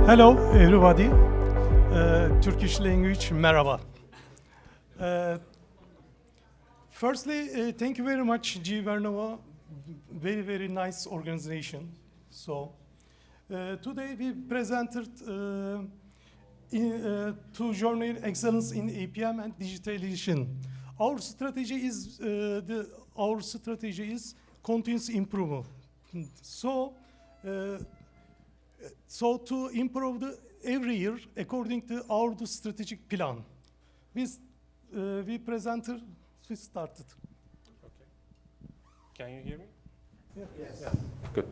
Hello, everybody. Turkish language, merhaba. Firstly, thank you very much, GE Vernova. Very, very nice organization. So, today we presented two journey excellence in APM and digitalization. Our strategy is continuous improvement. So to improve every year according to our strategic plan. We started. Okay. Can you hear me? Yes. Good.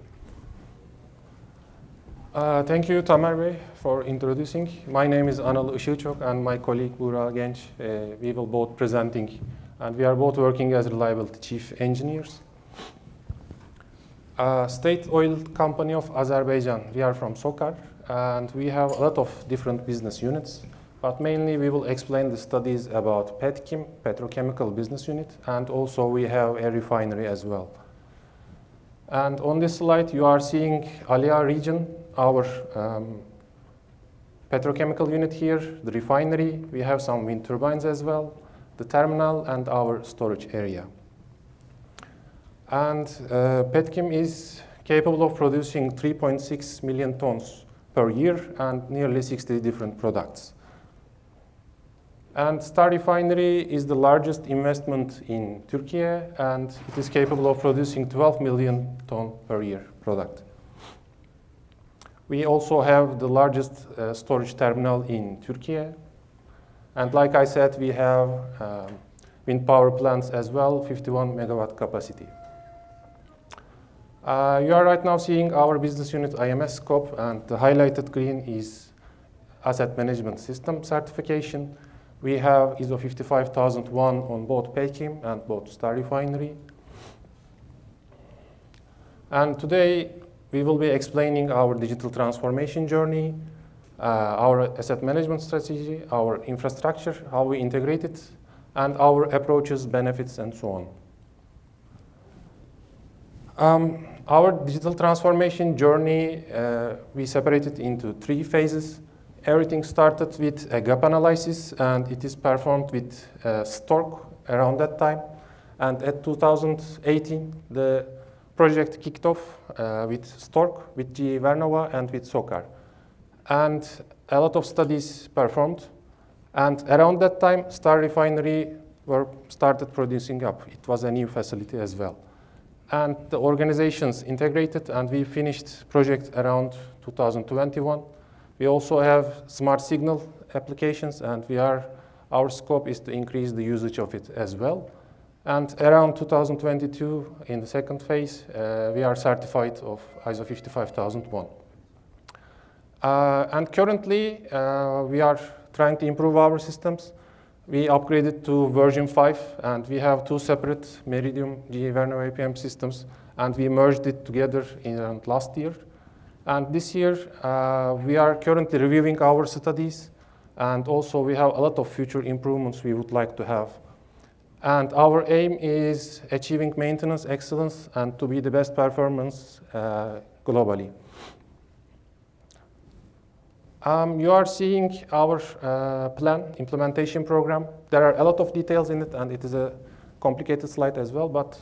Thank you, Tamer Bey, for introducing. My name is Anıl Işılçok and my colleague Burak Genç. We will both presenting, and we are both working as reliability chief engineers. State oil company of Azerbaijan. We are from SOCAR, and we have a lot of different business units. But mainly we will explain the studies about petchem, petrochemical business unit, and also we have a refinery as well. And on this slide you are seeing Alia region, our petrochemical unit here, the refinery. We have some wind turbines as well, the terminal, and our storage area. And petchem is capable of producing 3.6 million tons per year and nearly 60 different products. And Star Refinery is the largest investment in Turkey, and it is capable of producing 12 million ton per year product. We also have the largest storage terminal in Turkey. And like I said, we have wind power plants as well, 51 megawatt capacity. You are right now seeing our business unit IMS scope, and the highlighted green is asset management system certification. We have ISO 55001 on both petchem and both Star Refinery. And today we will be explaining our digital transformation journey, our asset management strategy, our infrastructure, how we integrate it, and our approaches, benefits, and so on. Our digital transformation journey, we separated into 3 phases. Everything started with a gap analysis, and it is performed with Stork around that time. And at 2018, the project kicked off with Stork, with GE Vernova, and with SOCAR. And a lot of studies performed. And around that time, Star Refinery started producing up. It was a new facility as well. And the organizations integrated, and we finished project around 2021. We also have smart signal applications, and our scope is to increase the usage of it as well. And around 2022, in the second phase, we are certified of ISO 55001. And currently, we are trying to improve our systems. We upgraded to version 5, and we have 2 separate Meridium GE Vernova APM systems, and we merged it together in last year. And this year, we are currently reviewing our studies, and also we have a lot of future improvements we would like to have. And our aim is achieving maintenance excellence and to be the best performance globally. You are seeing our plan, implementation program. There are a lot of details in it, and it is a complicated slide as well, but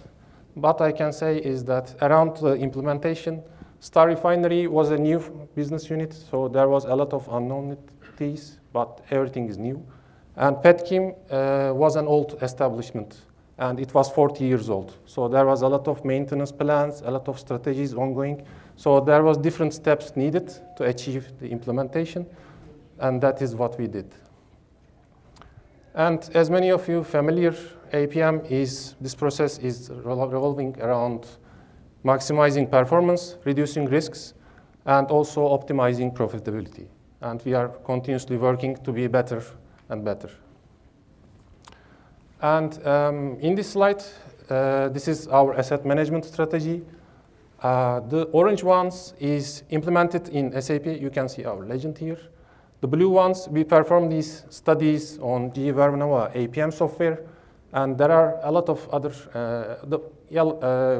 what I can say is that around the implementation, Star Refinery was a new business unit, so there was a lot of unknownities, but everything is new. And petchem was an old establishment, and it was 40 years old. So there was a lot of maintenance plans, a lot of strategies ongoing. So there was different steps needed to achieve the implementation, and that is what we did. And as many of you familiar, APM this process is revolving around maximizing performance, reducing risks, and also optimizing profitability. And we are continuously working to be better and better. And in this slide, this is our asset management strategy. The orange ones is implemented in SAP. You can see our legend here. The blue ones, we perform these studies on GE Vernova APM software. And there are a lot of other,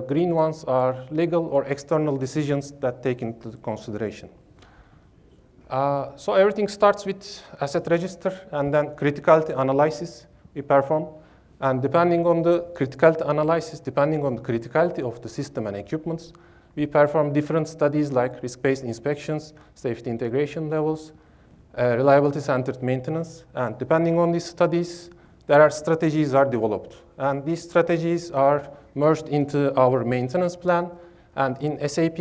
green ones are legal or external decisions that take into consideration. So everything starts with asset register and then criticality analysis we perform. And depending on the criticality analysis, depending on the criticality of the system and equipments, we perform different studies like risk-based inspections, safety integration levels, reliability-centered maintenance. And depending on these studies, there are strategies are developed. And these strategies are merged into our maintenance plan. And in SAP,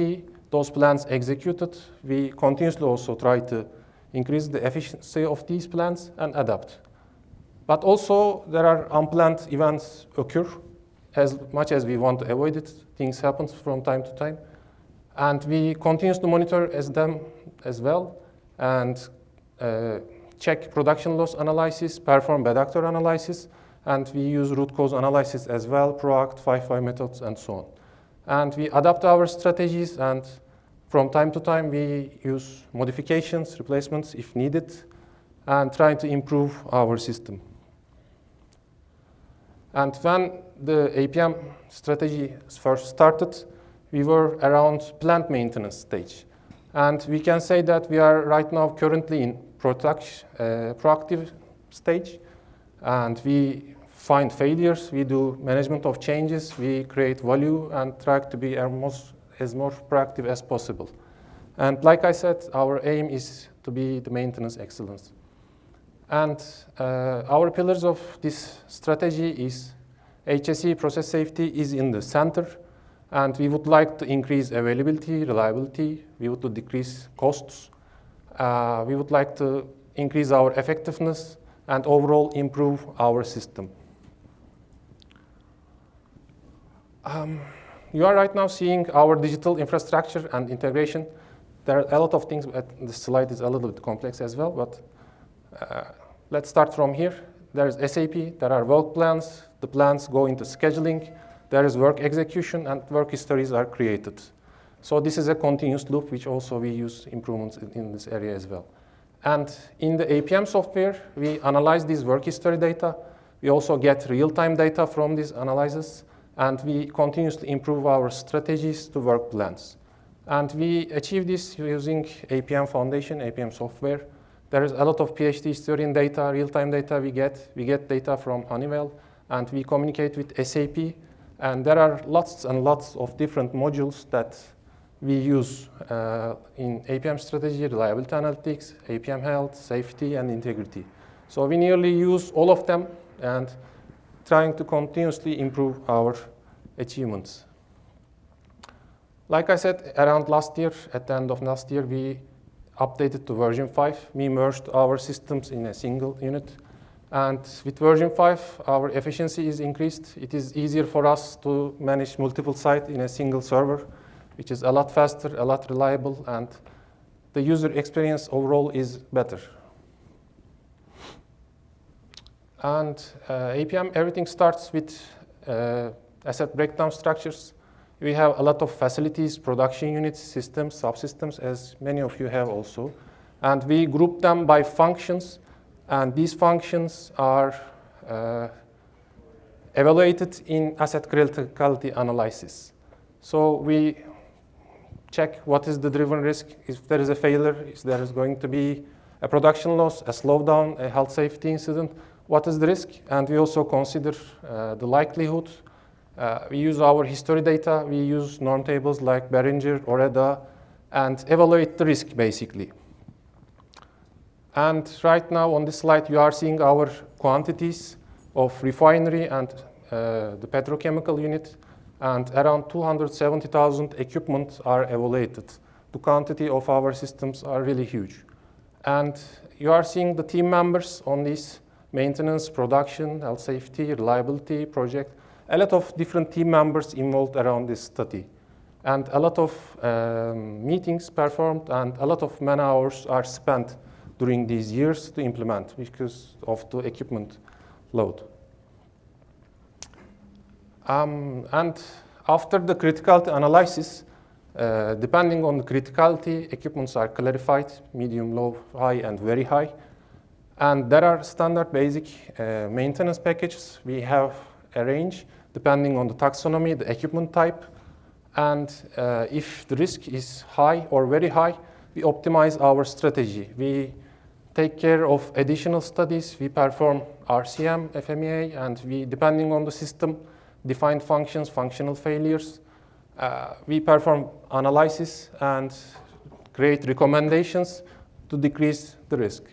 those plans executed, we continuously also try to increase the efficiency of these plans and adapt. But also, there are unplanned events occur. As much as we want to avoid it, things happen from time to time. And we continuously monitor them as well and check production loss analysis, perform bad actor analysis, and we use root cause analysis as well, PROACT, 5 methods, and so on. And we adapt our strategies, and from time to time, we use modifications, replacements if needed, and trying to improve our system. And when the APM strategy first started, we were around plant maintenance stage. And we can say that we are right now currently in proactive stage. And we find failures, we do management of changes, we create value and try to be as more proactive as possible. And like I said, our aim is to be the maintenance excellence. And our pillars of this strategy is HSE, process safety, is in the center. And we would like to increase availability, reliability. We would like to decrease costs. We would like to increase our effectiveness and overall improve our system. You are right now seeing our digital infrastructure and integration. There are a lot of things, but the slide is a little bit complex as well, but let's start from here. There is SAP, there are work plans, the plans go into scheduling, there is work execution, and work histories are created. So this is a continuous loop, which also we use improvements in this area as well. And in the APM software, we analyze this work history data. We also get real-time data from these analyses, and we continuously improve our strategies to work plans. And we achieve this using APM Foundation, APM software. There is a lot of PhD historian data, real-time data we get. We get data from Honeywell, and we communicate with SAP. And there are lots and lots of different modules that we use in APM strategy, reliability analytics, APM health, safety, and integrity. So we nearly use all of them and trying to continuously improve our achievements. Like I said, around last year, at the end of last year, we updated to version 5. We merged our systems in a single unit. And with version 5, our efficiency is increased. It is easier for us to manage multiple sites in a single server, which is a lot faster, a lot reliable, and the user experience overall is better. And APM, everything starts with asset breakdown structures. We have a lot of facilities, production units, systems, subsystems, as many of you have also. And we group them by functions. And these functions are evaluated in asset criticality analysis. So we check what is the driven risk, if there is a failure, if there is going to be a production loss, a slowdown, a health safety incident, what is the risk? And we also consider the likelihood. We use our history data, we use norm tables like Behringer or EDA, and evaluate the risk basically. And right now on this slide, you are seeing our quantities of refinery and the petrochemical unit, and around 270,000 equipment are evaluated. The quantity of our systems are really huge. And you are seeing the team members on this maintenance, production, health safety, reliability project, a lot of different team members involved around this study. And a lot of meetings performed and a lot of man hours are spent during these years to implement because of the equipment load. And after the criticality analysis, depending on the criticality, equipments are clarified, medium, low, high, and very high. And there are standard basic maintenance packages we have arranged depending on the taxonomy, the equipment type. And if the risk is high or very high, we optimize our strategy. We take care of additional studies. We perform RCM, FMEA, and we, depending on the system, define functions, functional failures. We perform analysis and create recommendations to decrease the risk.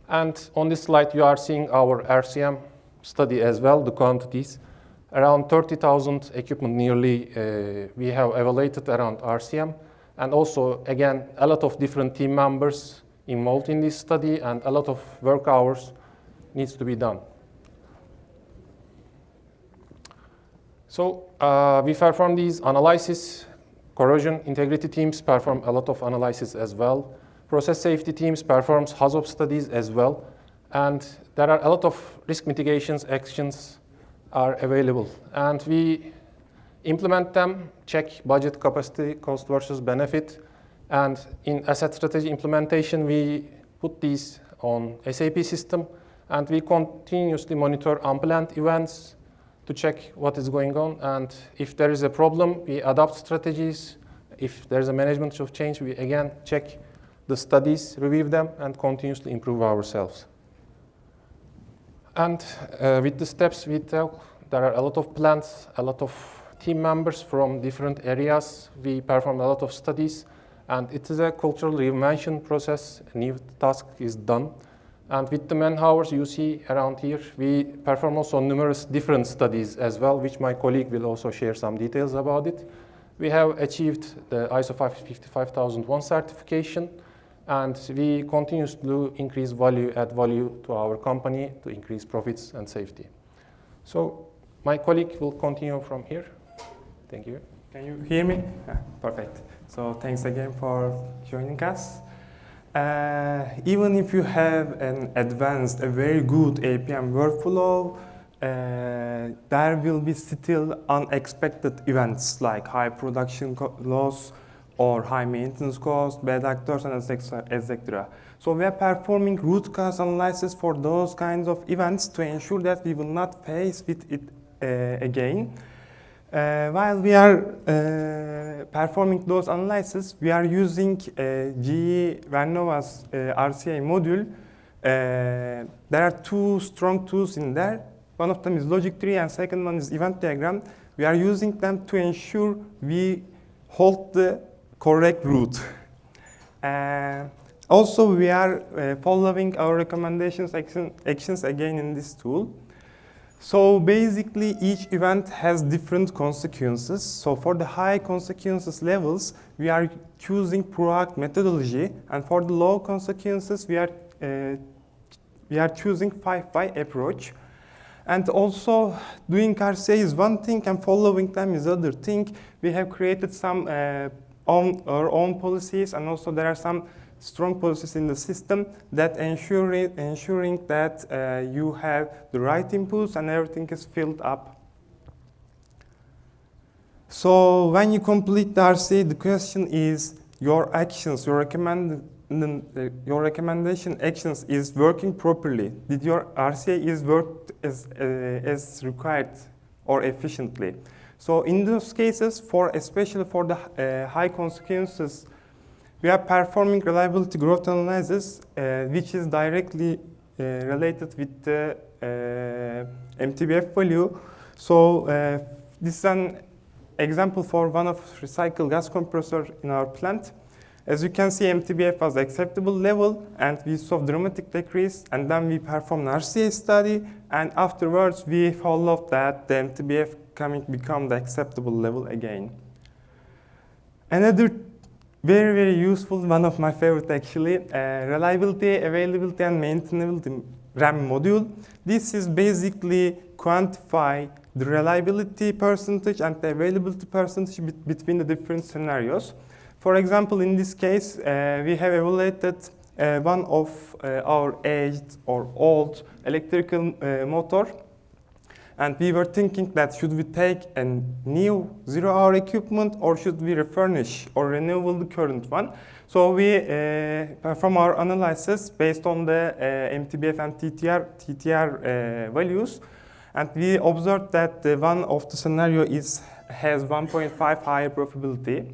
And on this slide, you are seeing our RCM study as well, the quantities. Around 30,000 equipment nearly we have evaluated around RCM. And also, again, a lot of different team members involved in this study and a lot of work hours needs to be done. So we perform these analysis. Corrosion integrity teams perform a lot of analysis as well. Process safety teams performs HAZOP studies as well. And there are a lot of risk mitigations actions are available. And we implement them, check budget, capacity, cost versus benefit. And in asset strategy implementation, we put these on SAP system. And we continuously monitor unplanned events to check what is going on. And if there is a problem, we adapt strategies. If there's a management of change, we again check the studies, review them, and continuously improve ourselves. And with the steps we take, there are a lot of plans, a lot of team members from different areas. We perform a lot of studies, and it is a cultural reinvention process. A new task is done. And with the man hours you see around here, we perform also numerous different studies as well, which my colleague will also share some details about it. We have achieved the ISO 55001 certification, and we continue to increase value, add value to our company to increase profits and safety. So my colleague will continue from here. Thank you. Can you hear me? Perfect. So thanks again for joining us. Even if you have an advanced, a very good APM workflow, there will be still unexpected events like high production loss or high maintenance costs, bad actors, and etc. So we are performing root cause analysis for those kinds of events to ensure that we will not face with it again. While we are performing those analyses, we are using GE Vernova's RCA module. There are two strong tools in there. One of them is logic tree, and second one is event diagram. We are using them to ensure we hold the correct route. Also, we are following our recommendations actions again in this tool. So basically, each event has different consequences. So for the high consequences levels, we are choosing PROACT methodology, and for the low consequences, we are choosing 5Y approach. And also, doing RCA is one thing, and following them is other thing. We have created some our own policies, and also there are some strong policies in the system that ensuring that you have the right inputs and everything is filled up. So when you complete the RCA, the question is your actions, your recommendation actions is working properly. Did your RCA is worked as required or efficiently? So in those cases, especially for the high consequences, we are performing reliability growth analysis, which is directly related with the MTBF value. So this is an example for one of recycled gas compressor in our plant. As you can see, MTBF was acceptable level, and we saw dramatic decrease, and then we performed an RCA study, and afterwards we followed that the MTBF become the acceptable level again. Another very, very useful, one of my favorite actually, reliability, availability, and maintainability RAM module. This is basically quantify the reliability percentage and the availability percentage between the different scenarios. For example, in this case, we have evaluated one of our aged or old electrical motor. And we were thinking that should we take a new zero-hour equipment, or should we refurnish or renew the current one? So we perform our analysis based on the MTBF and TTR values. And we observed that one of the scenario has 1.5 higher probability.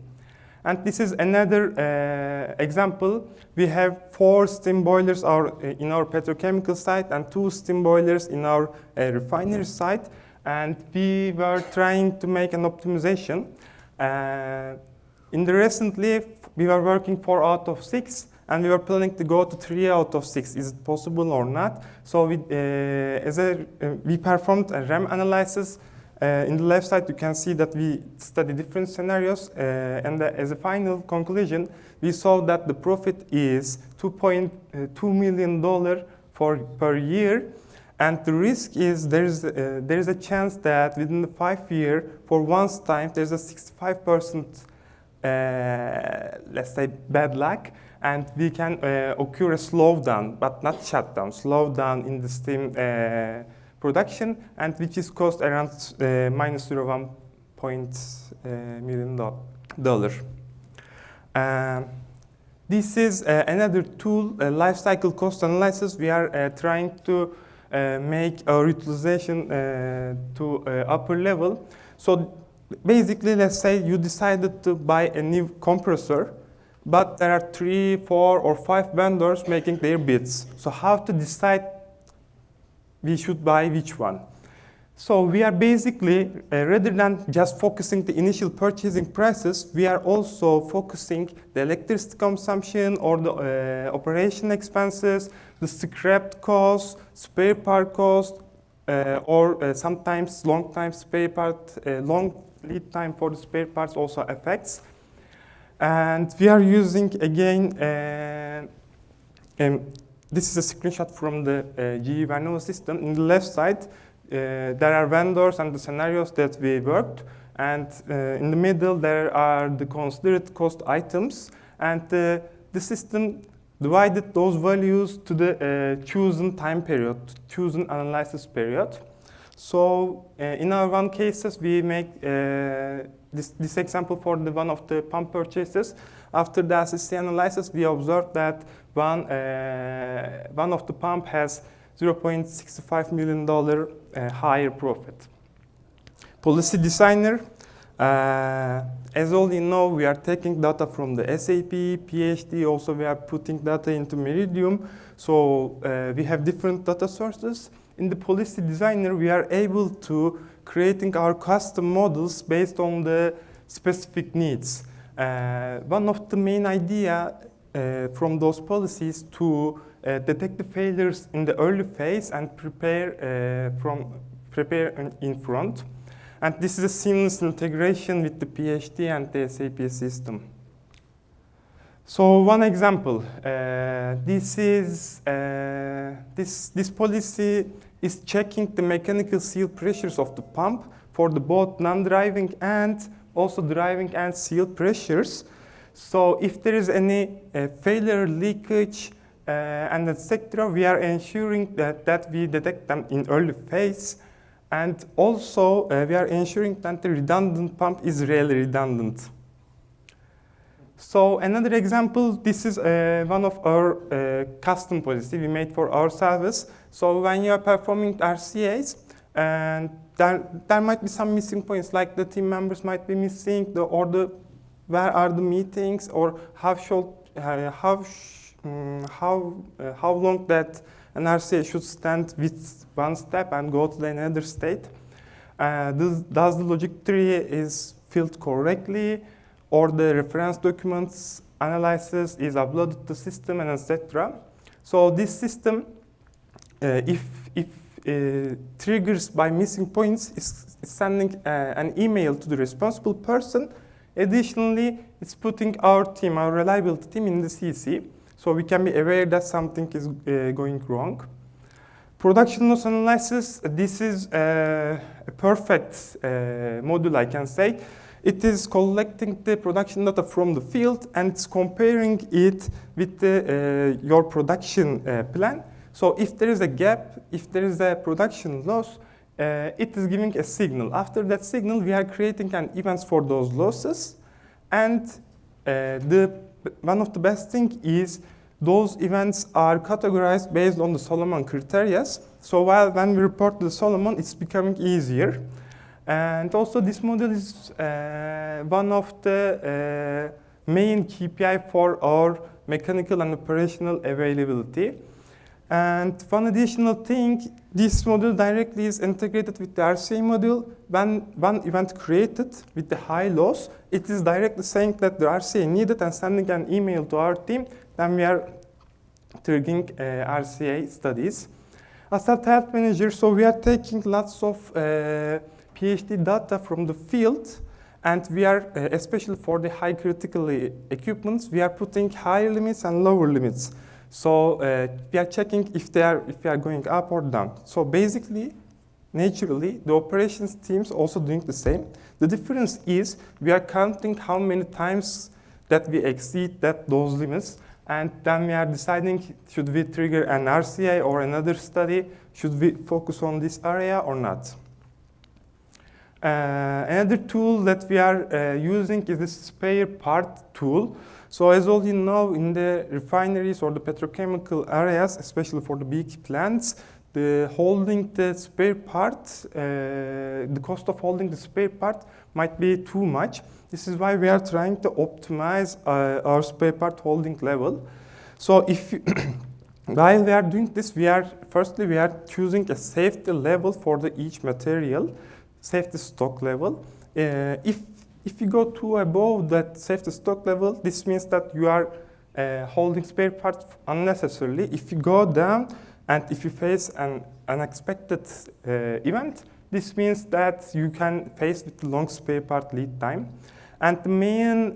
And this is another example. We have 4 steam boilers in our petrochemical site and 2 steam boilers in our refinery site. And we were trying to make an optimization. Recently, we were working 4 out of 6, and we were planning to go to 3 out of 6. Is it possible or not? So we performed a RAM analysis. In the left side, you can see that we study different scenarios, and as a final conclusion, we saw that the profit is $2.2 million per year, and the risk is there is a chance that within the 5 years, for once time, there's a 65%, let's say, bad luck, and we can occur a slowdown, but not shutdown, slowdown in the steam production, and which is cost around minus $1 million. This is another tool, life cycle cost analysis. We are trying to make our utilization to upper level. So basically, let's say you decided to buy a new compressor, but there are 3, 4, or 5 vendors making their bids. So how to decide we should buy which one? So we are basically, rather than just focusing the initial purchasing prices, we are also focusing the electricity consumption or the operation expenses, the scrap cost, spare part cost, or sometimes long lead time for the spare parts also affects. And we are using, again, this is a screenshot from the GE Vernova system. In the left side, there are vendors and the scenarios that we worked. And in the middle, there are the considered cost items. And the system divided those values to the chosen time period, chosen analysis period. So in our one cases, we make this example for the one of the pump purchases. After the SSC analysis, we observed that one of the pump has $0.65 million higher profit. Policy designer, as all you know, we are taking data from the SAP, PhD, also we are putting data into Meridium. So we have different data sources. In the policy designer, we are able to creating our custom models based on the specific needs. One of the main idea from those policies to detect the failures in the early phase and prepare in front. And this is a seamless integration with the PhD and the SAP system. So one example, this policy is checking the mechanical seal pressures of the pump for the both non-driving and also driving and seal pressures. So if there is any failure, leakage, and etc., we are ensuring that we detect them in early phase. And also, we are ensuring that the redundant pump is really redundant. So another example, this is one of our custom policy we made for our service. So when you are performing RCAs, and there might be some missing points, like the team members might be missing, where are the meetings, or how long that an RCA should stand with one step and go to another state. Does the logic tree is filled correctly, or the reference documents analysis is uploaded to the system, and etc. So this system, if triggers by missing points, is sending an email to the responsible person. Additionally, it's putting our team, our reliability team, in the CC, so we can be aware that something is going wrong. Production loss analysis, this is a perfect module, I can say. It is collecting the production data from the field and it's comparing it with your production plan. So if there is a gap, if there is a production loss, it is giving a signal. After that signal, we are creating an events for those losses. And one of the best things is those events are categorized based on the Solomon criteria. So when we report the Solomon, it's becoming easier. And also this model is one of the main KPI for our mechanical and operational availability. And one additional thing, this module directly is integrated with the RCA module. When one event created with the high loss, it is directly saying that the RCA needed and sending an email to our team. Then we are triggering RCA studies. As a health manager, so we are taking lots of PhD data from the field, and we are, especially for the high critical equipments, we are putting higher limits and lower limits. So we are checking if we are going up or down. So basically, naturally, the operations teams also doing the same. The difference is we are counting how many times that we exceed those limits, and then we are deciding should we trigger an RCA or another study, should we focus on this area or not. Another tool that we are using is the spare part tool. So as all you know, in the refineries or the petrochemical areas, especially for the big plants, holding the spare part, the cost of holding the spare part might be too much. This is why we are trying to optimize our spare part holding level. So while we are doing this, firstly we are choosing a safety level for each material, safety stock level. If you go too above that safety stock level, this means that you are holding spare parts unnecessarily. If you go down and if you face an unexpected event, this means that you can face with long spare part lead time. And the main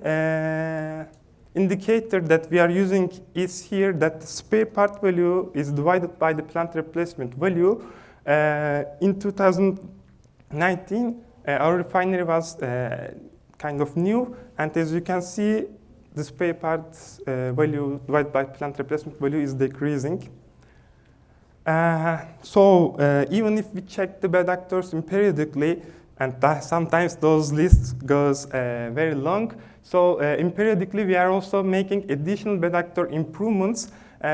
indicator that we are using is here that the spare part value is divided by the plant replacement value. In 2019, our refinery was kind of new, and as you can see, the spare parts value divided by plant replacement value is decreasing. So even if we check the bad actors periodically, and sometimes those lists goes very long, so periodically we are also making additional bad actor improvements.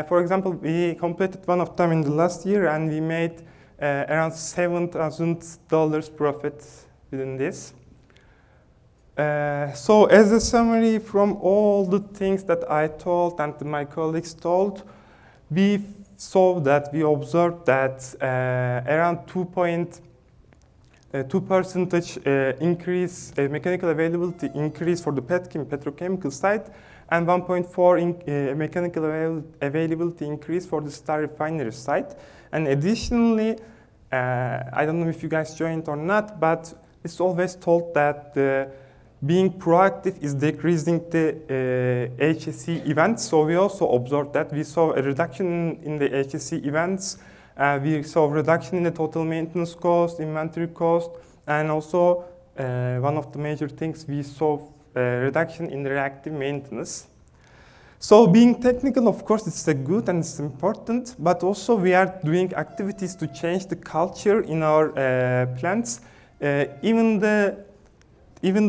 For example, we completed one of them in the last year, and we made around $7,000 profit within this. So as a summary from all the things that I told and my colleagues told, we saw that we observed that around 2% increase, mechanical availability increase for the petrochemical side, and 1.4 mechanical availability increase for the Star Refinery side. And additionally, I don't know if you guys joined or not, but it's always told that being proactive is decreasing the HSE events. So we also observed that we saw a reduction in the HSE events. We saw a reduction in the total maintenance cost, inventory cost, and also one of the major things we saw a reduction in the reactive maintenance. So being technical, of course, it's good and it's important, but also we are doing activities to change the culture in our plants. Even the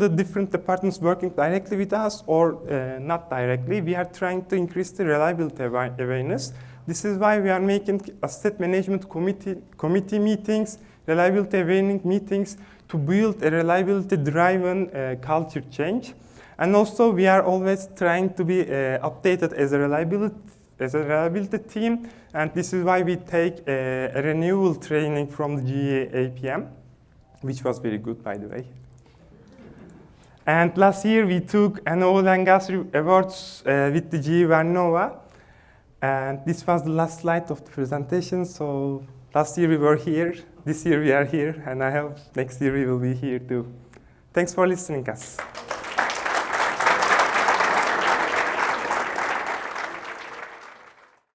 different departments working directly with us or not directly, we are trying to increase the reliability awareness. This is why we are making asset management committee meetings, reliability awareness meetings to build a reliability-driven culture change. And also, we are always trying to be updated as a reliability team, and this is why we take a renewal training from the GE APM, which was very good, by the way. And last year, we took an oil and gas awards with the GE Vernova. And this was the last slide of the presentation. So last year we were here, this year we are here, and I hope next year we will be here too. Thanks for listening, guys.